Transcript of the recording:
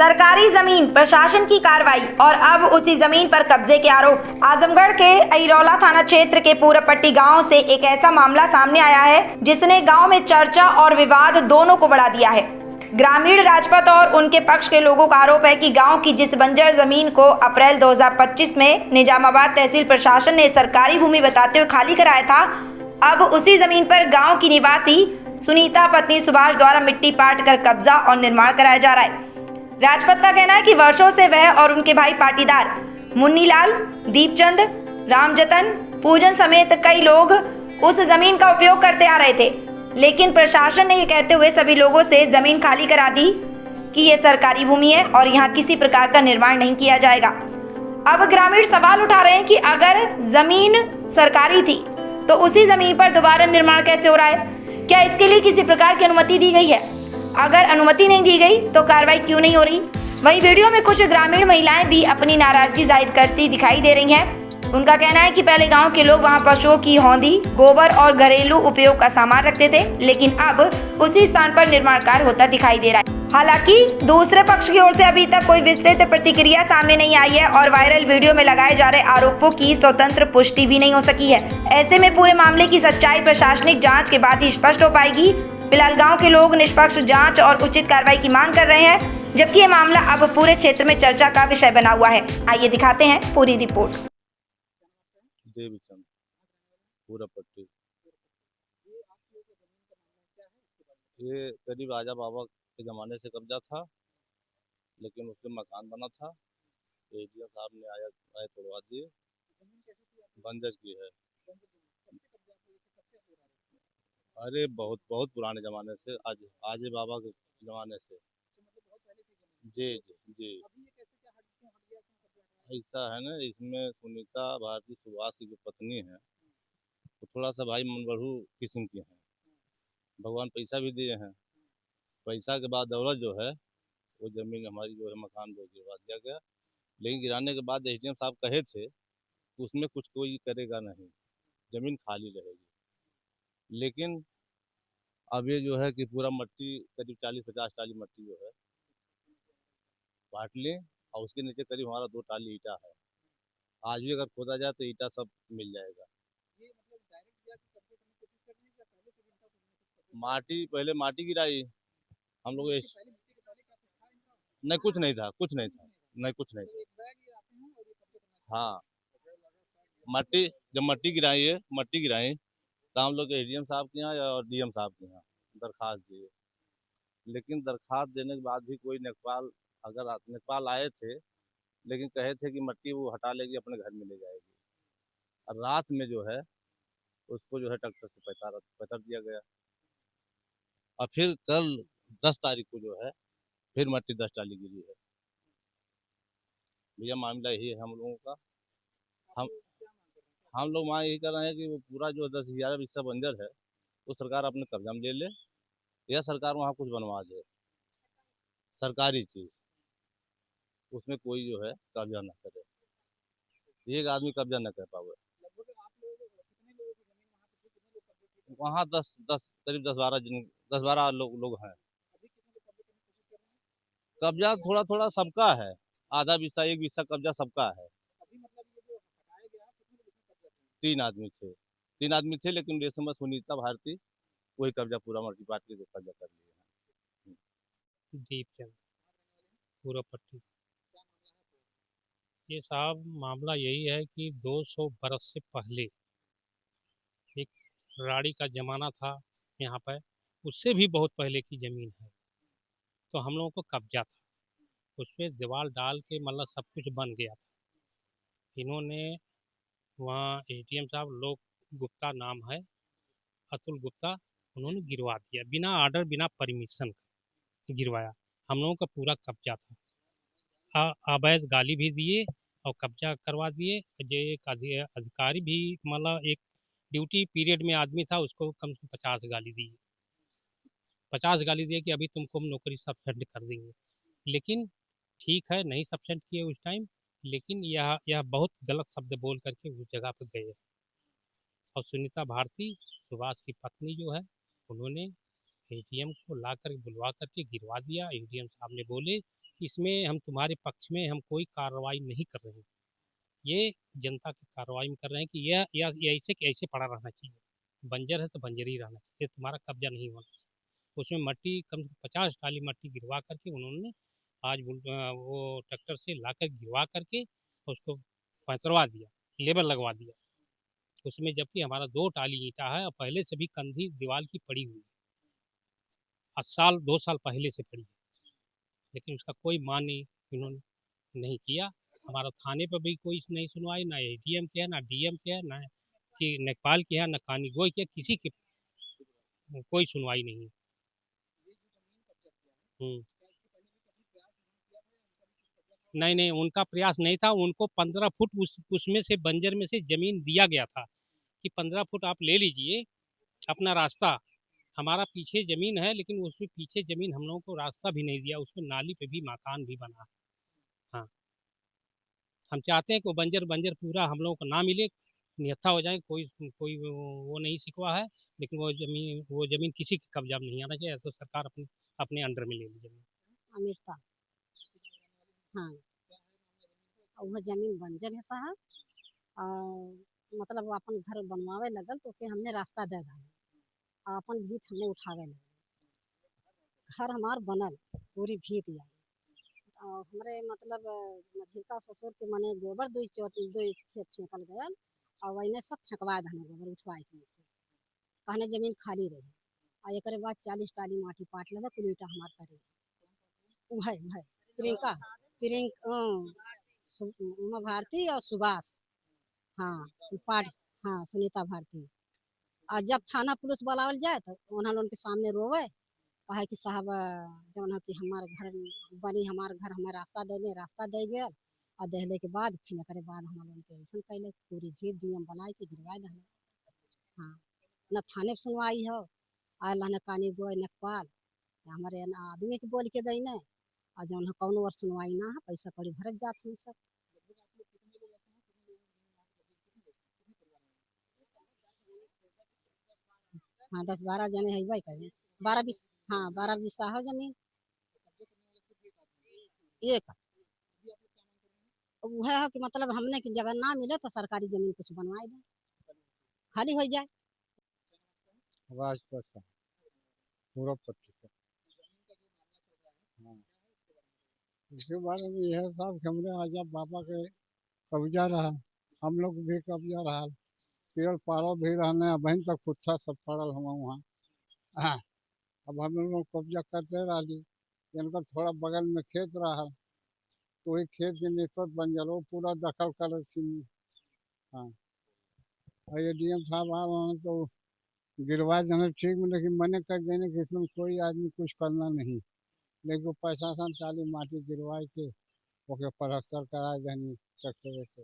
सरकारी जमीन प्रशासन की कार्रवाई और अब उसी जमीन पर कब्जे के आरोप। आजमगढ़ के अइरौला थाना क्षेत्र के पूरबपट्टी गांव से एक ऐसा मामला सामने आया है जिसने गांव में चर्चा और विवाद दोनों को बढ़ा दिया है। ग्रामीण राजपथ और उनके पक्ष के लोगों का आरोप है कि गांव की जिस बंजर जमीन को अप्रैल 2025 में निजामाबाद तहसील प्रशासन ने सरकारी भूमि बताते हुए खाली कराया था, अब उसी जमीन पर गांव की निवासी सुनीता पत्नी सुभाष द्वारा मिट्टी पाट कर कब्जा और निर्माण कराया जा रहा है। राजपथ का कहना है कि वर्षों से वह और उनके भाई पाटीदार मुन्नीलाल, दीपचंद, रामजतन, पूजन समेत कई लोग उस जमीन का उपयोग करते आ रहे थे, लेकिन प्रशासन ने ये कहते हुए सभी लोगों से जमीन खाली करा दी कि ये सरकारी भूमि है और यहाँ किसी प्रकार का निर्माण नहीं किया जाएगा। अब ग्रामीण सवाल उठा रहे हैं कि अगर जमीन सरकारी थी तो उसी जमीन पर दोबारा निर्माण कैसे हो रहा है? क्या इसके लिए किसी प्रकार की अनुमति दी गई है? अगर अनुमति नहीं दी गई तो कार्रवाई क्यों नहीं हो रही? वहीं वीडियो में कुछ ग्रामीण महिलाएं भी अपनी नाराजगी जाहिर करती दिखाई दे रही हैं। उनका कहना है कि पहले गांव के लोग वहां पशुओं की हौंदी, गोबर और घरेलू उपयोग का सामान रखते थे, लेकिन अब उसी स्थान पर निर्माण कार्य होता दिखाई दे रहा है। हालांकि दूसरे पक्ष की ओर से अभी तक कोई विस्तृत प्रतिक्रिया सामने नहीं आई है और वायरल वीडियो में लगाए जा रहे आरोपों की स्वतंत्र पुष्टि भी नहीं हो सकी है। ऐसे में पूरे मामले की सच्चाई प्रशासनिक जांच के बाद ही स्पष्ट हो पाएगी। फिलहाल गांव के लोग निष्पक्ष जांच और उचित कार्रवाई की मांग कर रहे हैं, जबकि ये मामला अब पूरे क्षेत्र में चर्चा का विषय बना हुआ है। आइए दिखाते हैं पूरी रिपोर्ट। देवीचंद, पूरबपट्टी। ये करीब आजा बाबा के ज़माने से कब्जा था, लेकिन उसके मकान बना था। एडीएम साहब ने आए तोड़वा दिए। बंजर की है। अरे बहुत बहुत पुराने ज़माने से, आजे बाबा के ज़माने से। जी जी जी। ऐसा है ना, इसमें सुनीता भारती सुभाष की जो पत्नी है तो थोड़ा सा भाई मनबड़ू किस्म की है। भगवान पैसा भी दिए हैं। पैसा के बाद दौलत जो है वो ज़मीन हमारी जो है मकान जो गिरवा दिया गया, लेकिन गिराने के बाद एसडीएम साहब कहे थे कि उसमें कुछ कोई करेगा नहीं, ज़मीन खाली रहेगी। लेकिन अब ये जो है कि पूरा मट्टी करीब 40-50 टाली मट्टी जो है बांट लें और उसके नीचे करीब हमारा 2 टाली ईटा है। आज भी अगर खोदा जाए तो ईटा सब मिल जाएगा। माटी पहले माटी गिराई हम लोग नहीं, कुछ नहीं था, कुछ नहीं था, नहीं कुछ नहीं था। हाँ, मट्टी जब मट्टी गिराई तो हम लोग एडीएम साहब के यहाँ और डीएम साहब के यहाँ दरखास्त दिए, लेकिन दरखास्त देने के बाद भी कोई नेपाल आए थे, लेकिन कहे थे कि मट्टी वो हटा लेगी, अपने घर में ले जाएगी। और रात में जो है उसको जो है ट्रैक्टर से पतर दिया गया। और फिर कल 10 तारीख को जो है फिर मट्टी 10 टाली गिरी है। भैया मामला यही है हम लोगों का। हम हम लोग वहाँ यही कर रहे हैं कि वो पूरा जो 10-11 बिस्सा बंजर है वो सरकार अपने कब्जा में ले ले, या सरकार वहाँ कुछ बनवा दे, सरकारी चीज़, उसमें कोई जो है कब्जा ना करे, एक आदमी कब्जा न कर पावे। वहाँ 10 करीब 10-12 लोग हैं। कब्जा थोड़ा थोड़ा सबका है, आधा बिस्सा 1 बिस्सा कब्जा सबका है। 3 आदमी थे, लेकिन इस समय सुनीता भारती वही कब्जा पूरा मल्टी पार्टी को कब्जा कर लिया है। दीपचंद, पूरबपट्टी। ये साहब मामला यही है कि 200 बरस से पहले एक राड़ी का ज़माना था यहाँ पर, उससे भी बहुत पहले की ज़मीन है, तो हम लोगों को कब्जा था। उस पर दीवार डाल के मतलब सब कुछ बन गया था। इन्होंने वहाँ एडीएम साहब लोक गुप्ता नाम है, अतुल गुप्ता, उन्होंने गिरवा दिया बिना आर्डर, बिना परमिशन गिरवाया। हम लोगों का पूरा कब्जा था। अवैध गाली भी दिए और कब्जा करवा दिए। जो एक अधिकारी भी मतलब एक ड्यूटी पीरियड में आदमी था, उसको कम से कम 50 गाली दी, 50 गाली दिए कि अभी तुमको हम नौकरी सस्पेंड कर देंगे। लेकिन ठीक है, नहीं सस्पेंड किए उस टाइम, लेकिन यह बहुत गलत शब्द बोल करके उस जगह पर गए। और सुनीता भारती सुभाष की पत्नी जो है, उन्होंने एडीएम को ला कर बुलवा करके गिरवा दिया। एडीएम साहब ने बोले कि इसमें हम तुम्हारे पक्ष में हम कोई कार्रवाई नहीं कर रहे हैं, ये जनता की कार्रवाई में कर रहे हैं कि यह ऐसे कि ऐसे पड़ा रहना चाहिए, बंजर है तो बंजर ही रहना चाहिए, तुम्हारा कब्जा नहीं होना चाहिए। उसमें मट्टी कम से कम 50 टाली मट्टी गिरवा करके उन्होंने आज वो ट्रैक्टर से लाकर गिरवा करके उसको पैंतरवा दिया, लेबल लगवा दिया उसमें, जबकि हमारा 2 टाली ईंटा है और पहले से भी कंधी दीवार की पड़ी हुई है, आज साल 2 साल पहले से पड़ी है, लेकिन उसका कोई मान्य इन्होंने नहीं किया। हमारा थाने पर भी कोई नहीं सुनवाई, ना एडीएम के है, ना डीएम के है, ना कि नेपाल के है, ना कानीगोई के, किसी की कोई सुनवाई नहीं। हम्म। नहीं नहीं, उनका प्रयास नहीं था, उनको 15 फुट उसमें से बंजर में से जमीन दिया गया था कि 15 फुट आप ले लीजिए अपना रास्ता, हमारा पीछे जमीन है, लेकिन उसमें पीछे जमीन हम लोगों को रास्ता भी नहीं दिया, उसमें नाली पे भी मकान भी बना। हाँ, हम चाहते हैं कि वो बंजर बंजर पूरा हम लोगों को ना मिले, निहत्था हो जाए, कोई कोई वो नहीं सिकवा है, लेकिन वो जमीन किसी के कब्जा में नहीं आना चाहिए, तो सरकार अपने अपने अंडर में ले ली जमीन। अमीरता, हाँ, और वह जमीन बंजर है साहब, और मतलब वो अपन घर बनवावे लगल तो के हमने रास्ता दे डाला, और अपन भीत हमने उठावे लगल, घर हमार बनल पूरी भीत आई, और हमारे मतलब मझिलका ससुर के मने गोबर दो खेप फेंकल गया, और वही सब फेंकवा धने गोबर उठवाए के से कहने जमीन खाली रही, और एक बाद 40 टाली माटी पाट लगे कुल ईटा हमार तरे उभय उभय प्रियंका प्रियंका उमा भारती और सुभाष, हाँ पाठ, हाँ सुनीता भारती। और जब थाना पुलिस बुलावल जाए तो उन्होंने उनके सामने रोवे, कहे कि साहब जौन है कि हमारे घर बनी, हमारे घर हमें रास्ता दे गया, और दहले के बाद फिर करे बाद हमारे उनके ऐसा कैले पूरी भीड़ डीएम बनाए के गिरवाए दहले। हाँ, न थाने पर सुनवाई हो, आला न कानी गोय नकपाल हमारे आदमी के बोल के गई ने, और जौन है कौन और सुनवाई ना है, पैसा कौड़ी भरत जात हम सब। हाँ 10-12 जने है भाई करें, 12-20, हाँ 12-20 हो जमीन एक, वह है कि मतलब हमने की जगह ना मिले तो सरकारी जमीन कुछ बनवाए दें, खाली हो जाए। राजपथ का पूरा पट्टी का। हाँ, इसके बारे में यह सब कि हमने आजा बाबा के कब्जा रहा, हम लोग भी कब्जा रहा, पेड़ पारो भी रहने वहीं तक कुत्ता सब पड़ल हम वहाँ। हाँ, अब हम लोग कब्जा करते रही, जिनका थोड़ा बगल में खेत रहा तो वही खेत के निस्बत बन गया, वो पूरा दखल कर थी। हाँ, और ये डीएम साहब आ रहे हैं तो गिरवा देना ठीक में, लेकिन मने कर देने कि इसमें कोई आदमी कुछ करना नहीं, लेकिन वो प्रशासन टाली माटी गिरवाए के ओके पलस्तर करा देनी ट्रैक्टर से।